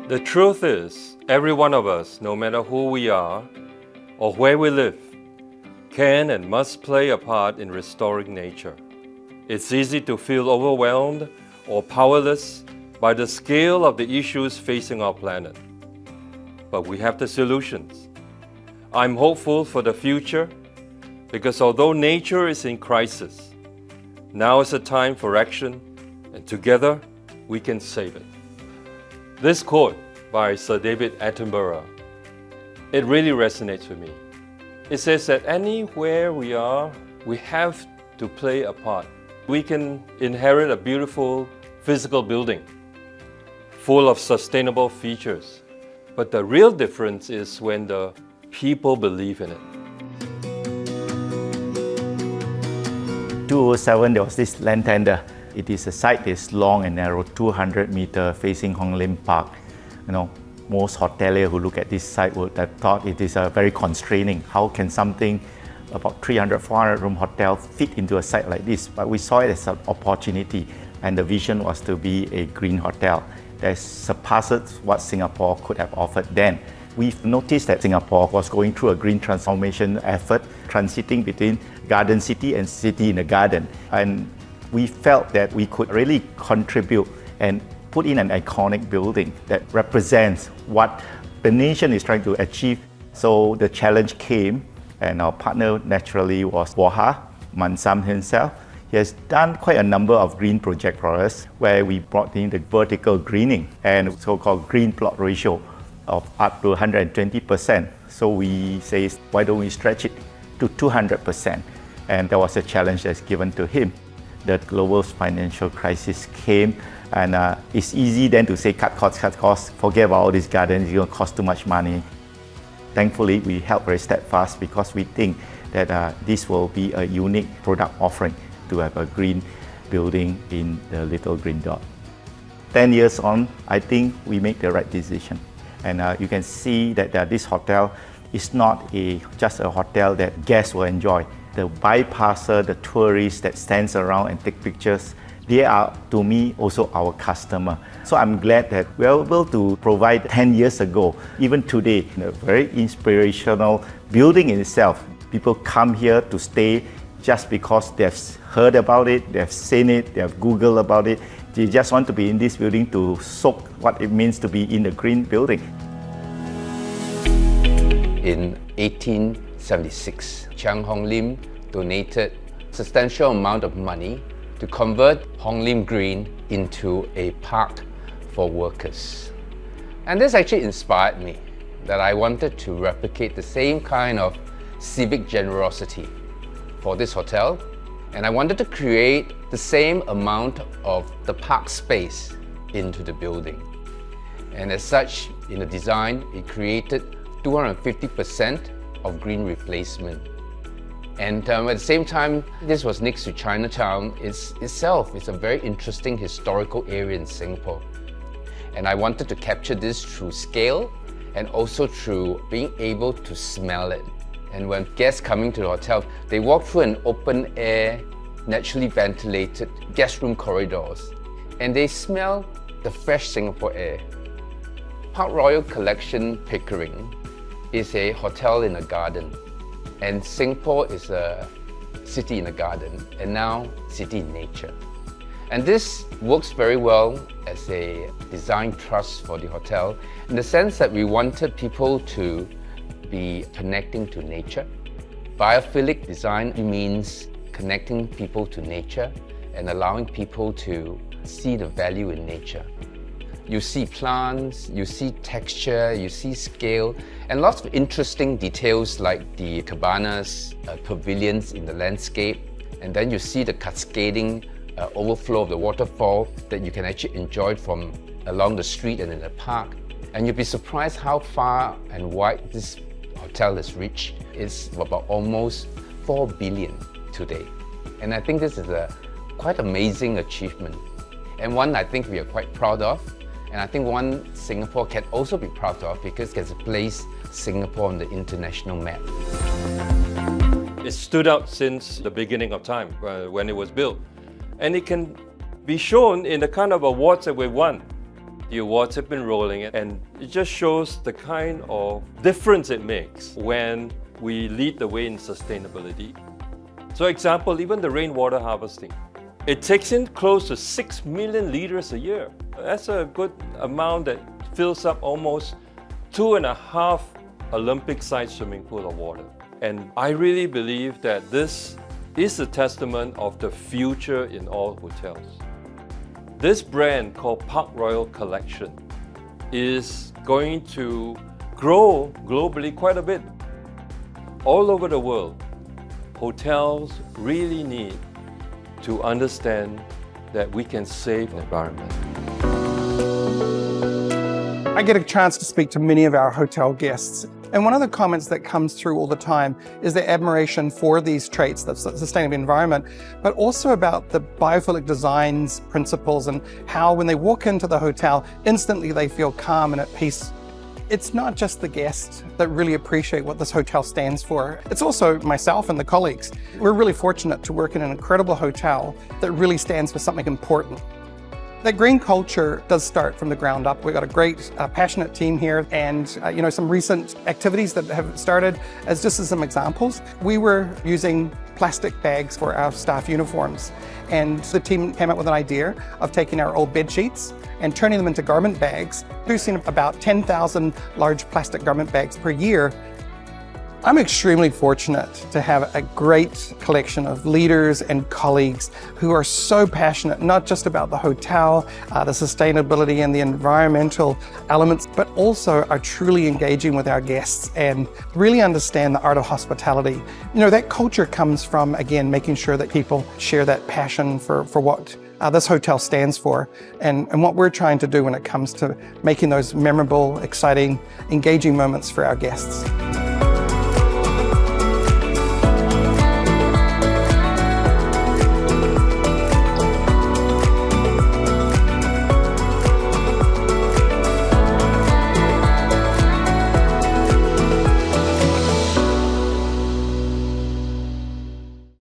The truth is, every one of us, no matter who we are or where we live, can and must play a part in restoring nature. It's easy to feel overwhelmed or powerless by the scale of the issues facing our planet. But we have the solutions. I'm hopeful for the future because although nature is in crisis, now is a time for action, and together we can save it. This quote by Sir David Attenborough, it really resonates with me. It says that anywhere we are, we have to play a part. We can inherit a beautiful physical building full of sustainable features. But the real difference is when the people believe in it. 2007, there was this land tender. It is a site that is long and narrow, 200 meters facing Hong Lim Park. Most hoteliers who look at this site would have thought it is very constraining. How can something about 300, 400 room hotel fit into a site like this? But we saw it as an opportunity, and the vision was to be a green hotel that surpasses what Singapore could have offered then. We've noticed that Singapore was going through a green transformation effort, transiting between garden city and city in a garden. And we felt that we could really contribute and put in an iconic building that represents what the nation is trying to achieve. So the challenge came, and our partner naturally was Waha, Mansam himself. He has done quite a number of green projects for us, where we brought in the vertical greening and so-called green plot ratio of up to 120%. So we say, why don't we stretch it to 200%? And that was a challenge that's given to him. The global financial crisis came, and it's easy then to say cut costs, forget about all these gardens, it's going to cost too much money. Thankfully, we helped very steadfast because we think that this will be a unique product offering to have a green building in the Little Green Dot. 10 years on, I think we make the right decision. And you can see that this hotel is not just a hotel that guests will enjoy. The bypasser, the tourists that stands around and take pictures, they are, to me, also our customer. So I'm glad that we are able to provide 10 years ago, even today, a very inspirational building in itself. People come here to stay just because they've heard about it, they've seen it, they've Googled about it. They just want to be in this building to soak what it means to be in the green building. In 1876, Chiang Hong Lim donated a substantial amount of money to convert Hong Lim Green into a park for workers. And this actually inspired me that I wanted to replicate the same kind of civic generosity for this hotel, and I wanted to create the same amount of the park space into the building. And as such, in the design, it created 250% of green replacement. And at the same time, this was next to Chinatown. Itself is a very interesting historical area in Singapore. And I wanted to capture this through scale and also through being able to smell it. And when guests coming to the hotel, they walk through an open air, naturally ventilated guest room corridors, and they smell the fresh Singapore air. PARKROYAL Collection Pickering is a hotel in a garden, and Singapore is a city in a garden, and now city in nature. And this works very well as a design trust for the hotel, in the sense that we wanted people to be connecting to nature. Biophilic design means connecting people to nature and allowing people to see the value in nature. You see plants, you see texture, you see scale, and lots of interesting details like the cabanas, pavilions in the landscape, and then you see the cascading overflow of the waterfall that you can actually enjoy from along the street and in the park. And you'll be surprised how far and wide this hotel has reached. It's about almost 4 billion today. And I think this is a quite amazing achievement, and one I think we are quite proud of. And I think one Singapore can also be proud of because it has placed Singapore on the international map. It stood out since the beginning of time when it was built. And it can be shown in the kind of awards that we won. The awards have been rolling and it just shows the kind of difference it makes when we lead the way in sustainability. So example, even the rainwater harvesting. It takes in close to 6 million liters a year. That's a good amount that fills up almost 2.5 Olympic-sized swimming pool of water. And I really believe that this is a testament of the future in all hotels. This brand called PARKROYAL Collection is going to grow globally quite a bit. All over the world, hotels really need to understand that we can save the environment. I get a chance to speak to many of our hotel guests. And one of the comments that comes through all the time is their admiration for these traits, the sustainable environment, but also about the biophilic designs principles and how when they walk into the hotel, instantly they feel calm and at peace. It's not just the guests that really appreciate what this hotel stands for. It's also myself and the colleagues. We're really fortunate to work in an incredible hotel that really stands for something important. That green culture does start from the ground up. We've got a great, passionate team here, and some recent activities that have started as just as some examples. We were using plastic bags for our staff uniforms, and the team came up with an idea of taking our old bed sheets and turning them into garment bags, producing about 10,000 large plastic garment bags per year. I'm extremely fortunate to have a great collection of leaders and colleagues who are so passionate, not just about the hotel, the sustainability and the environmental elements, but also are truly engaging with our guests and really understand the art of hospitality. That culture comes from, again, making sure that people share that passion for what this hotel stands for and what we're trying to do when it comes to making those memorable, exciting, engaging moments for our guests.